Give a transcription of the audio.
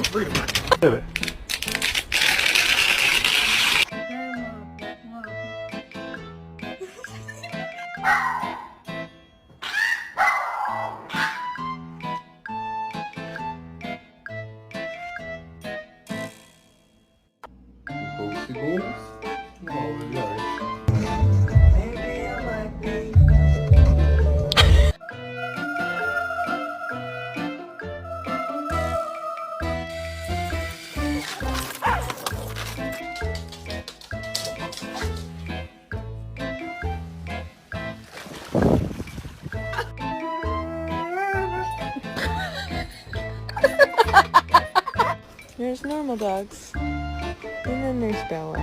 Did it. Boosty booms. Oh, yeah. There's normal dogs. And then there's Bella.